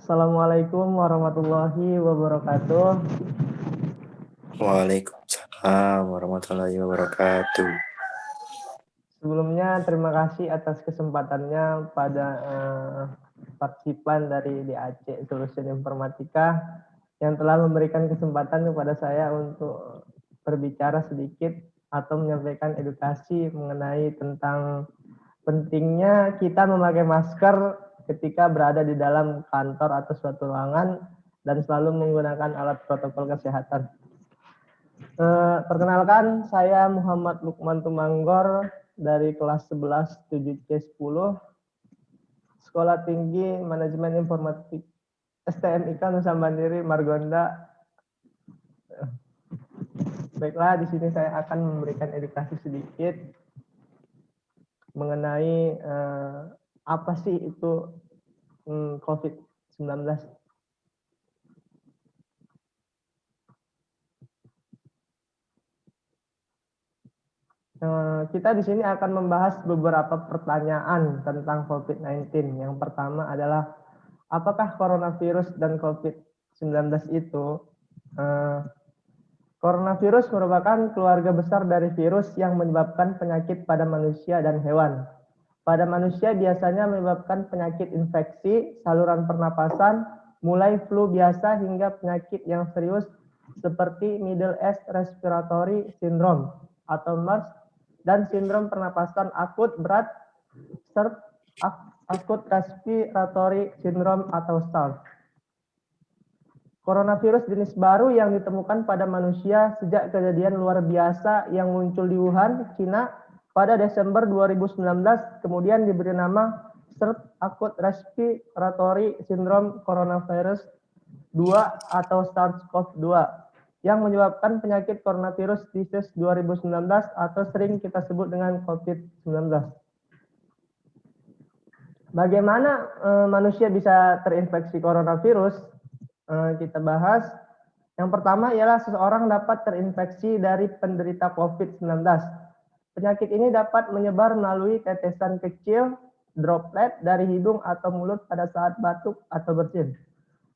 Assalamualaikum warahmatullahi wabarakatuh. Waalaikumsalam warahmatullahi wabarakatuh. Sebelumnya terima kasih atas kesempatannya pada partisipan dari DAC Solution Informatika yang telah memberikan kesempatan kepada saya untuk berbicara sedikit atau menyampaikan edukasi mengenai tentang pentingnya kita memakai masker ketika berada di dalam kantor atau suatu ruangan dan selalu menggunakan alat protokol kesehatan. Perkenalkan, saya Muhammad Lukman Tumanggor dari kelas 11 7C10 Sekolah Tinggi Manajemen Informatik STMIK Nusa Mandiri Margonda. Baiklah, di sini saya akan memberikan edukasi sedikit mengenai apa sih itu COVID-19. Kita di sini akan membahas beberapa pertanyaan tentang COVID-19. Yang pertama adalah, apakah coronavirus dan COVID-19 itu? Coronavirus merupakan keluarga besar dari virus yang menyebabkan penyakit pada manusia dan hewan. Pada manusia biasanya menyebabkan penyakit infeksi saluran pernapasan, mulai flu biasa hingga penyakit yang serius seperti Middle East Respiratory Syndrome atau MERS dan sindrom pernapasan akut berat serta akut respiratory syndrome atau SARS. Coronavirus jenis baru yang ditemukan pada manusia sejak kejadian luar biasa yang muncul di Wuhan, Cina pada Desember 2019, kemudian diberi nama SARS akut respiratory syndrome coronavirus 2 atau SARS-CoV-2 yang menyebabkan penyakit coronavirus disease 2019 atau sering kita sebut dengan COVID-19. Bagaimana manusia bisa terinfeksi coronavirus? Kita bahas. Yang pertama ialah seseorang dapat terinfeksi dari penderita COVID-19. Penyakit ini dapat menyebar melalui tetesan kecil, droplet dari hidung atau mulut pada saat batuk atau bersin.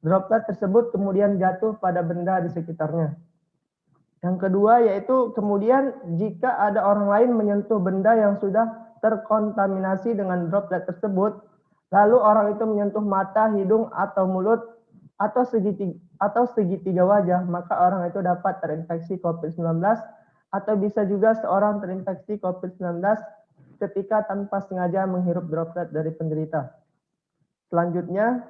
Droplet tersebut kemudian jatuh pada benda di sekitarnya. Yang kedua yaitu kemudian jika ada orang lain menyentuh benda yang sudah terkontaminasi dengan droplet tersebut, lalu orang itu menyentuh mata, hidung, atau mulut, atau segitiga wajah, maka orang itu dapat terinfeksi COVID-19, atau bisa juga seorang terinfeksi COVID-19 ketika tanpa sengaja menghirup droplet dari penderita. Selanjutnya,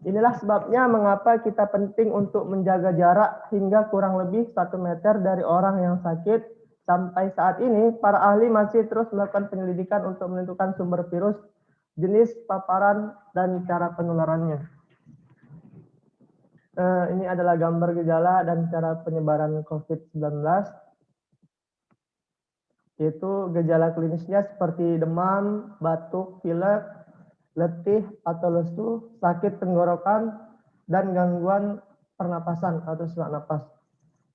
inilah sebabnya mengapa kita penting untuk menjaga jarak hingga kurang lebih 1 meter dari orang yang sakit. Sampai saat ini, para ahli masih terus melakukan penyelidikan untuk menentukan sumber virus, jenis paparan, dan cara penularannya. Ini adalah gambar gejala dan cara penyebaran COVID-19. Yaitu gejala klinisnya seperti demam, batuk, pilek, letih atau lesu, sakit tenggorokan, dan gangguan pernapasan atau sesak napas.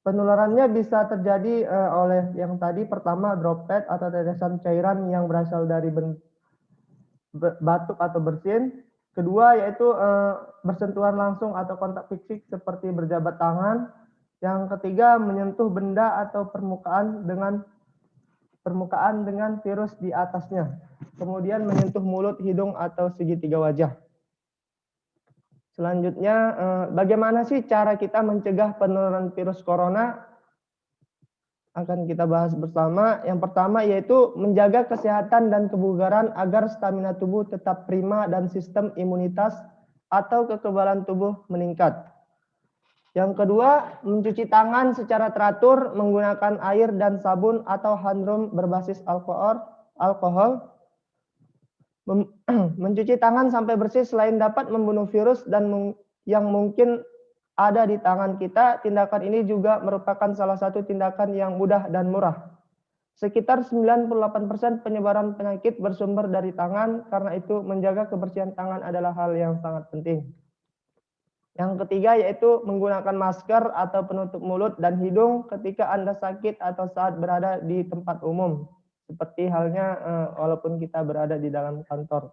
Penularannya bisa terjadi oleh yang tadi pertama droplet atau tetesan cairan yang berasal dari batuk atau bersin. Kedua yaitu bersentuhan langsung atau kontak fisik seperti berjabat tangan. Yang ketiga menyentuh benda atau permukaan dengan virus di atasnya. Kemudian menyentuh mulut, hidung, atau segitiga wajah. Selanjutnya, bagaimana sih cara kita mencegah penularan virus corona? Akan kita bahas bersama. Yang pertama yaitu menjaga kesehatan dan kebugaran agar stamina tubuh tetap prima dan sistem imunitas atau kekebalan tubuh meningkat. Yang kedua, mencuci tangan secara teratur menggunakan air dan sabun atau handroom berbasis alkohol. Mencuci tangan sampai bersih selain dapat membunuh virus dan yang mungkin ada di tangan kita, tindakan ini juga merupakan salah satu tindakan yang mudah dan murah. Sekitar 98% penyebaran penyakit bersumber dari tangan, karena itu menjaga kebersihan tangan adalah hal yang sangat penting. Yang ketiga yaitu menggunakan masker atau penutup mulut dan hidung ketika Anda sakit atau saat berada di tempat umum. Seperti halnya walaupun kita berada di dalam kantor.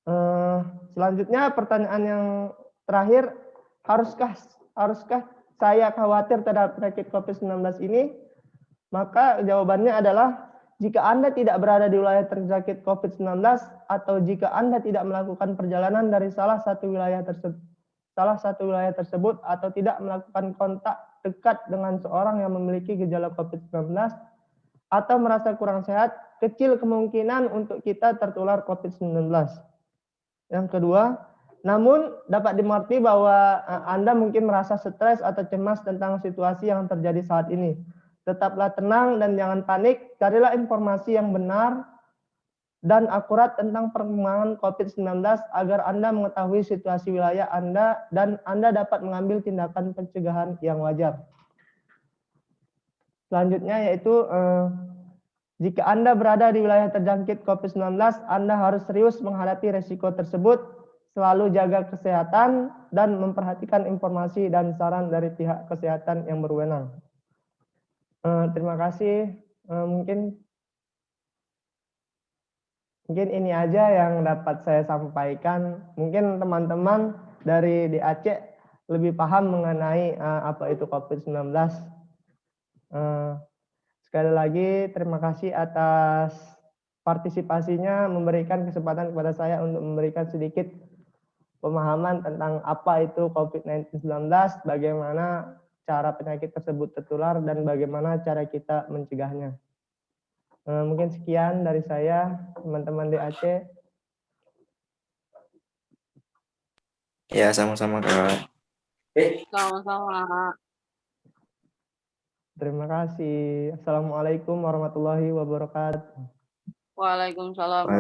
Eh, Selanjutnya pertanyaan yang terakhir, haruskah saya khawatir terhadap penyakit COVID-19 ini? Maka jawabannya adalah jika Anda tidak berada di wilayah terjangkit COVID-19 atau jika Anda tidak melakukan perjalanan dari salah satu wilayah tersebut atau tidak melakukan kontak dekat dengan seorang yang memiliki gejala COVID-19 atau merasa kurang sehat, kecil kemungkinan untuk kita tertular COVID-19. Yang kedua, namun dapat dimengerti bahwa Anda mungkin merasa stres atau cemas tentang situasi yang terjadi saat ini. Tetaplah tenang dan jangan panik, carilah informasi yang benar dan akurat tentang perkembangan COVID-19 agar Anda mengetahui situasi wilayah Anda dan Anda dapat mengambil tindakan pencegahan yang wajar. Selanjutnya yaitu jika Anda berada di wilayah terjangkit COVID-19, Anda harus serius menghadapi resiko tersebut, selalu jaga kesehatan, dan memperhatikan informasi dan saran dari pihak kesehatan yang berwenang. Terima kasih. Mungkin ini aja yang dapat saya sampaikan. Mungkin teman-teman dari DAC lebih paham mengenai apa itu COVID-19. Sekali lagi terima kasih atas partisipasinya, memberikan kesempatan kepada saya untuk memberikan sedikit pemahaman tentang apa itu COVID-19, bagaimana cara penyakit tersebut tertular, dan bagaimana cara kita mencegahnya. Mungkin sekian dari saya, teman-teman DAC. Ya, sama-sama Kak. Sama-sama. Terima kasih. Assalamualaikum warahmatullahi wabarakatuh. Waalaikumsalam.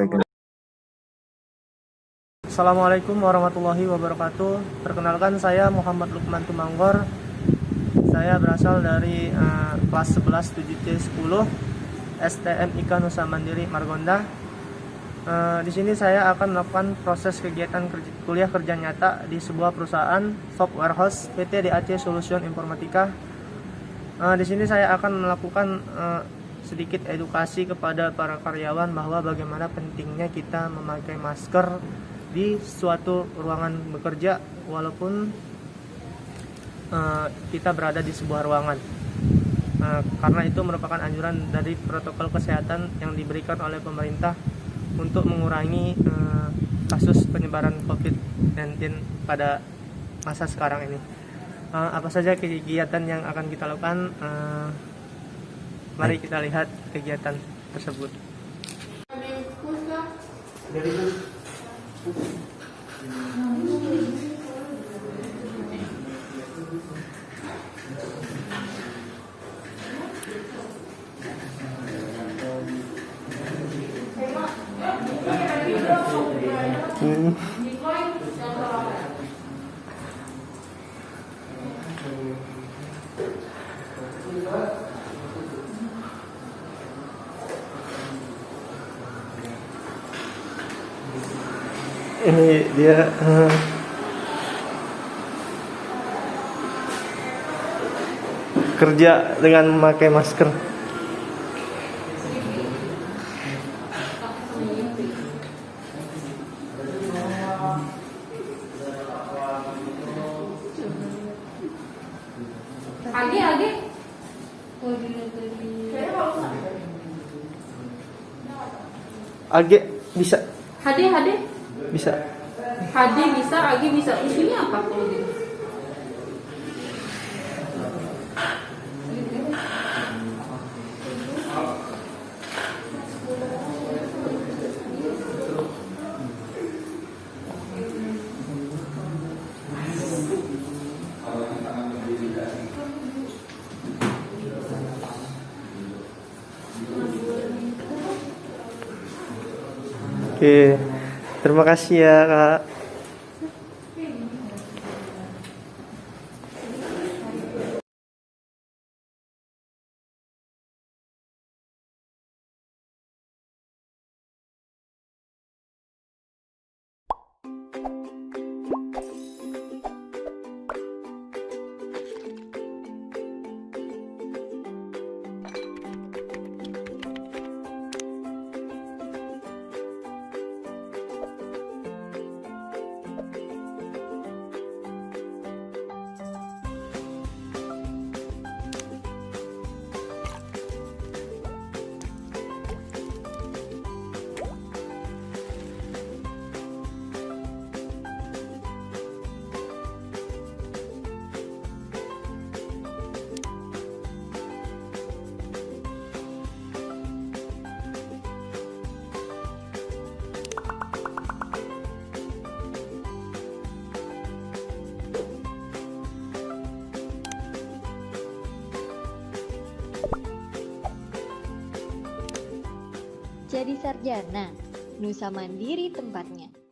Assalamualaikum warahmatullahi wabarakatuh. Perkenalkan, saya Muhammad Lukman Tumanggor. Saya berasal dari kelas 11 7C10 STMIK Nusa Mandiri Margonda. Di sini saya akan melakukan proses kegiatan kuliah kerja nyata di sebuah perusahaan software house PT DAC Solution Informatika. Di sini saya akan melakukan sedikit edukasi kepada para karyawan bahwa bagaimana pentingnya kita memakai masker di suatu ruangan bekerja walaupun kita berada di sebuah ruangan. Karena itu merupakan anjuran dari protokol kesehatan yang diberikan oleh pemerintah untuk mengurangi kasus penyebaran COVID-19 pada masa sekarang ini. Apa saja kegiatan yang akan kita lakukan? Mari kita lihat kegiatan tersebut. Ini dia kerja dengan memakai masker. Age bisa. HD Bisa. HD bisa, AG bisa. Isunya apa kalau gitu? Oke. Terima kasih ya, Kak. jadi sarjana. Nusa Mandiri tempatnya.